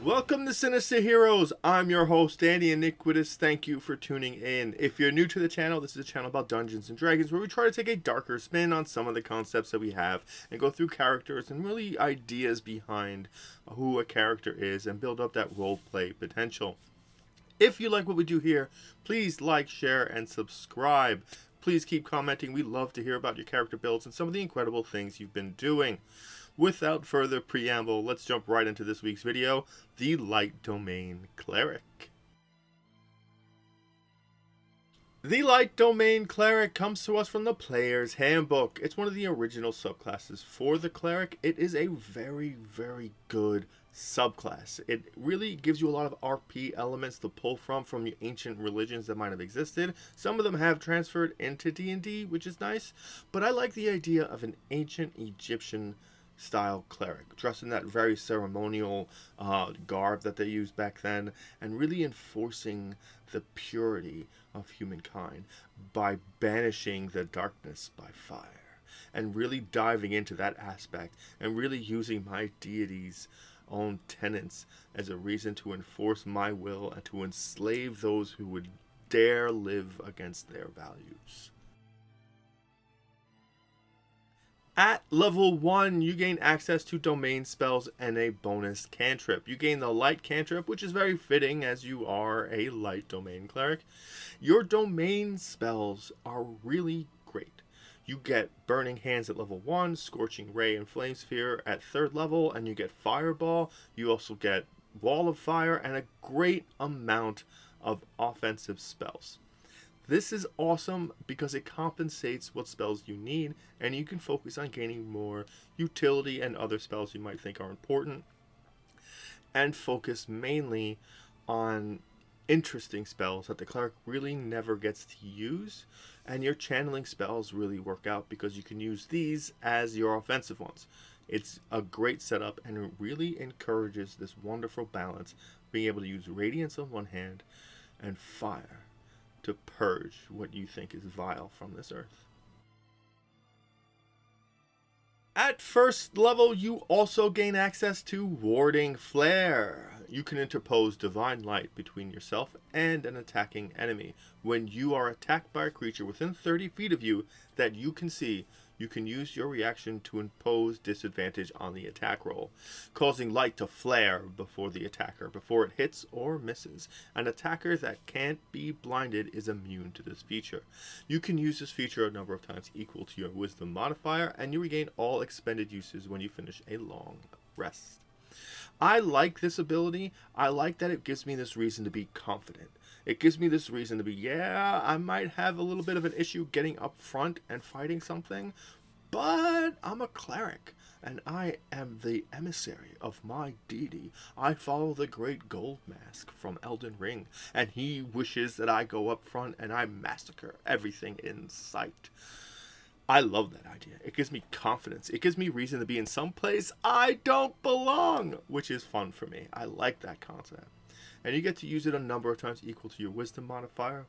Welcome to Sinister Heroes. I'm your host, Danny Iniquitous. Thank you for tuning in. If you're new to the channel, this is a channel about Dungeons and Dragons where we try to take a darker spin on some of the concepts that we have and go through characters and really ideas behind who a character is and build up that roleplay potential. If you like what we do here, please like, share, and subscribe. Please keep commenting. We love to hear about your character builds and some of the incredible things you've been doing. Without further preamble, let's jump right into this week's video, the Light Domain Cleric. The Light Domain Cleric comes to us from the Player's Handbook. It's one of the original subclasses for the Cleric. It is a very, very good subclass. It really gives you a lot of RP elements to pull from the ancient religions that might have existed. Some of them have transferred into D&D, which is nice, but I like the idea of an ancient Egyptian style cleric, dressed in that very ceremonial garb that they used back then, and really enforcing the purity of humankind by banishing the darkness by fire, and really diving into that aspect and really using my deity's own tenets as a reason to enforce my will and to enslave those who would dare live against their values. At level 1, you gain access to domain spells and a bonus cantrip. You gain the light cantrip, which is very fitting as you are a light domain cleric. Your domain spells are really great. You get Burning Hands at level 1, Scorching Ray and Flame Sphere at 3rd level, and you get Fireball. You also get Wall of Fire and a great amount of offensive spells. This is awesome because it compensates what spells you need, and you can focus on gaining more utility and other spells you might think are important, and focus mainly on interesting spells that the cleric really never gets to use, and your channeling spells really work out because you can use these as your offensive ones. It's a great setup, and it really encourages this wonderful balance, being able to use Radiance on one hand and Fire to purge what you think is vile from this earth. At 1st level, you also gain access to Warding Flare. You can interpose Divine Light between yourself and an attacking enemy. When you are attacked by a creature within 30 feet of you that you can see, you can use your reaction to impose disadvantage on the attack roll, causing light to flare before the attacker, before it hits or misses. An attacker that can't be blinded is immune to this feature. You can use this feature a number of times equal to your wisdom modifier, and you regain all expended uses when you finish a long rest. I like this ability. I like that it gives me this reason to be confident. It gives me this reason to be, yeah, I might have a little bit of an issue getting up front and fighting something, but I'm a cleric, and I am the emissary of my deity. I follow the great gold mask from Elden Ring, and he wishes that I go up front and I massacre everything in sight. I love that idea. It gives me confidence. It gives me reason to be in some place I don't belong, which is fun for me. I like that concept. And you get to use it a number of times equal to your wisdom modifier.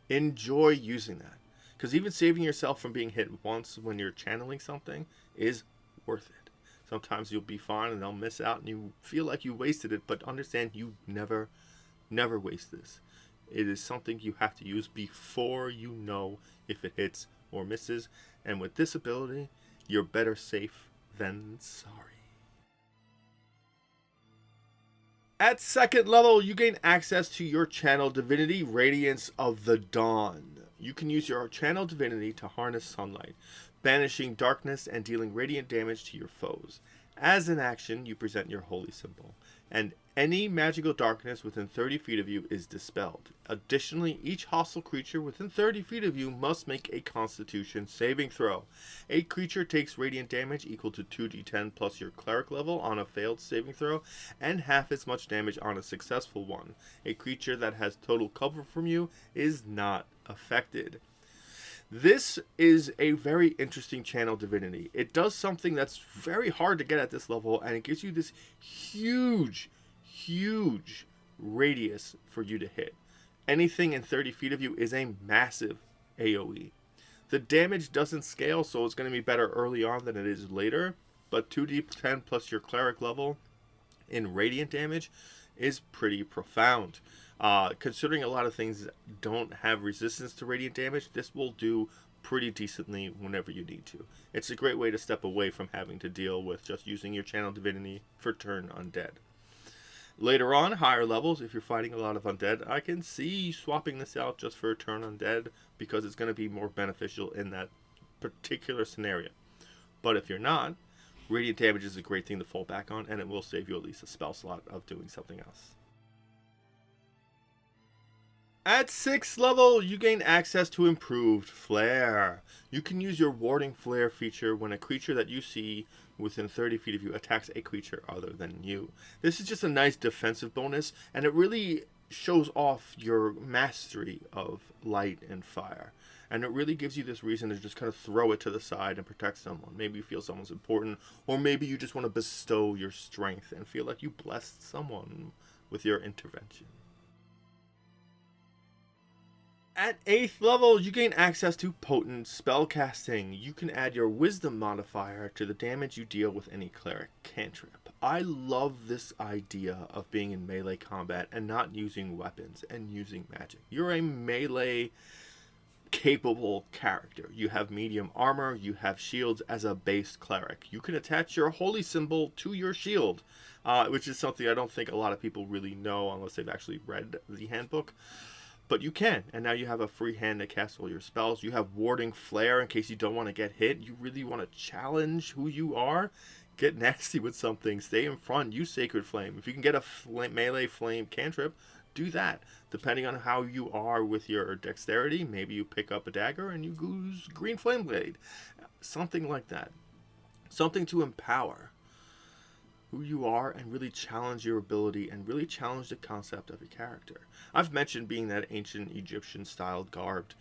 Enjoy using that, because even saving yourself from being hit once when you're channeling something is worth it. Sometimes you'll be fine and they'll miss out and you feel like you wasted it, but understand you never waste this. It is something you have to use before you know if it hits or misses, and with this ability, you're better safe than sorry. At 2nd level, you gain access to your channel divinity, Radiance of the Dawn. You can use your channel divinity to harness sunlight, banishing darkness and dealing radiant damage to your foes. As an action, you present your holy symbol, and any magical darkness within 30 feet of you is dispelled. Additionally, each hostile creature within 30 feet of you must make a Constitution saving throw. A creature takes radiant damage equal to 2d10 plus your cleric level on a failed saving throw, and half as much damage on a successful one. A creature that has total cover from you is not affected. This is a very interesting channel divinity. It does something that's very hard to get at this level, and it gives you this huge radius for you to hit. Anything in 30 feet of you is a massive AoE. The damage doesn't scale, so it's going to be better early on than it is later, but 2d10 plus your cleric level in radiant damage is pretty profound. Considering a lot of things don't have resistance to radiant damage, this will do pretty decently whenever you need to. It's a great way to step away from having to deal with just using your channel divinity for turn undead. Later on, higher levels, if you're fighting a lot of undead, I can see swapping this out just for a turn undead because it's going to be more beneficial in that particular scenario. But if you're not, radiant damage is a great thing to fall back on, and it will save you at least a spell slot of doing something else. At 6th level, you gain access to improved Flare. You can use your warding Flare feature when a creature that you see within 30 feet of you attacks a creature other than you. This is just a nice defensive bonus, and it really shows off your mastery of light and fire. And it really gives you this reason to just kind of throw it to the side and protect someone. Maybe you feel someone's important, or maybe you just want to bestow your strength and feel like you blessed someone with your intervention. At 8th level, you gain access to potent spellcasting. You can add your wisdom modifier to the damage you deal with any cleric cantrip. I love this idea of being in melee combat and not using weapons and using magic. You're a melee capable character. You have medium armor, you have shields as a base cleric. You can attach your holy symbol to your shield, which is something I don't think a lot of people really know unless they've actually read the handbook. But you can, and now you have a free hand to cast all your spells. You have warding flare in case you don't want to get hit. You really want to challenge who you are. Get nasty with something. Stay in front. Use Sacred Flame. If you can get a melee flame cantrip, do that. Depending on how you are with your dexterity, maybe you pick up a dagger and you use Green Flame Blade. Something like that. Something to empower who you are and really challenge your ability and really challenge the concept of your character. I've mentioned being that ancient Egyptian styled garbed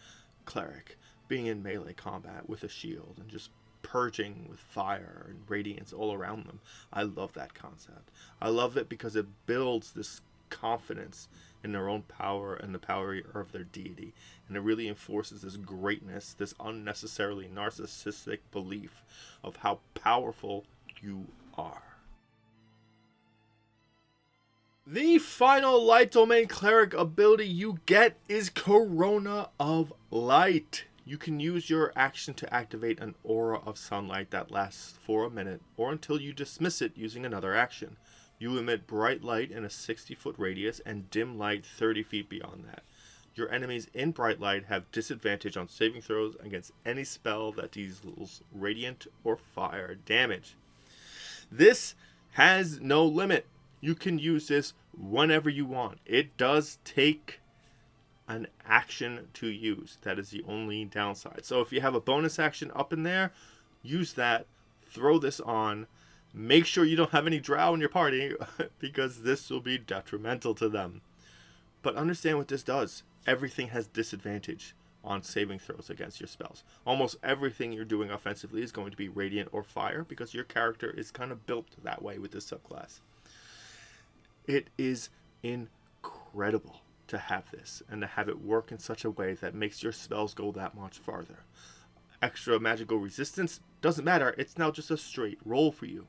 cleric, being in melee combat with a shield and just purging with fire and radiance all around them. I love that concept. I love it because it builds this confidence in their own power and the power of their deity, and it really enforces this greatness, this unnecessarily narcissistic belief of how powerful you are. The final light domain cleric ability you get is Corona of Light. You can use your action to activate an aura of sunlight that lasts for a minute or until you dismiss it using another action. You emit bright light in a 60-foot radius and dim light 30 feet beyond that. Your enemies in bright light have disadvantage on saving throws against any spell that deals radiant or fire damage. This has no limit. You can use this whenever you want. It does take an action to use. That is the only downside. So if you have a bonus action up in there, use that, throw this on. Make sure you don't have any drow in your party because this will be detrimental to them. But understand what this does. Everything has disadvantage on saving throws against your spells. Almost everything you're doing offensively is going to be radiant or fire because your character is kind of built that way with this subclass. It is incredible to have this and to have it work in such a way that makes your spells go that much farther. Extra magical resistance doesn't matter. It's now just a straight roll for you.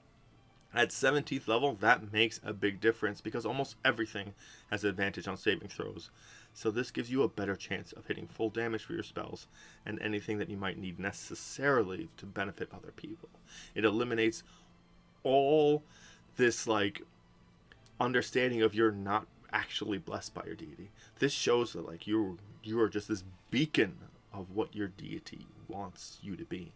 At 17th level, that makes a big difference because almost everything has advantage on saving throws. So this gives you a better chance of hitting full damage for your spells and anything that you might need necessarily to benefit other people. It eliminates all this understanding of you're not actually blessed by your deity. This shows that you are just this beacon of what your deity wants you to be.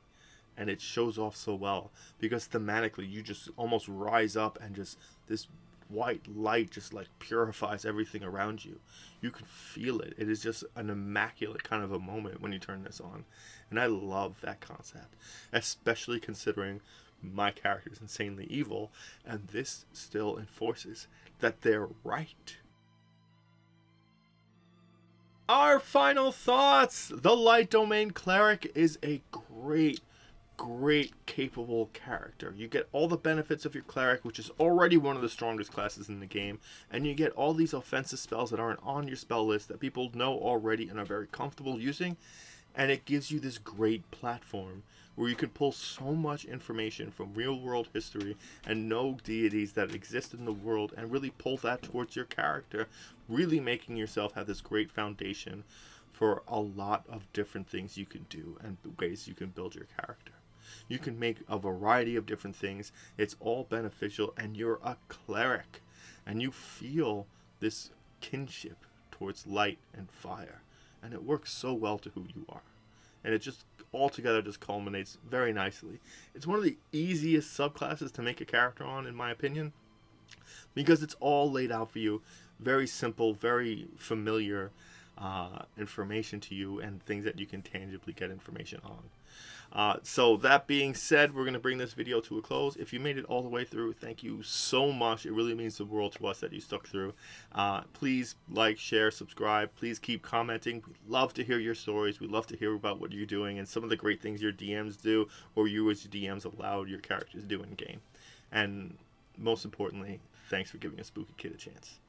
And it shows off so well because thematically you just almost rise up and just this white light just purifies everything around you. You can feel it. It is just an immaculate kind of a moment when you turn this on. And I love that concept, especially considering my character is insanely evil, and this still enforces that they're right. Our final thoughts. The Light Domain Cleric is a great capable character. You get all the benefits of your cleric, which is already one of the strongest classes in the game, and you get all these offensive spells that aren't on your spell list that people know already and are very comfortable using, and it gives you this great platform where you can pull so much information from real world history and know deities that exist in the world and really pull that towards your character, really making yourself have this great foundation for a lot of different things you can do and ways you can build your character. You can make a variety of different things. It's all beneficial, and you're a cleric, and you feel this kinship towards light and fire, and it works so well to who you are, and it just altogether just culminates very nicely. It's one of the easiest subclasses to make a character on, in my opinion, because it's all laid out for you, very simple, very familiar information to you, and things that you can tangibly get information on. So that being said, we're going to bring this video to a close. If you made it all the way through, thank you so much. It really means the world to us that you stuck through. Please like, share, subscribe. Please keep commenting. We love to hear your stories. We love to hear about what you're doing and some of the great things your DMs do, or you as DMs allow your characters to do in game. And most importantly, thanks for giving a spooky kid a chance.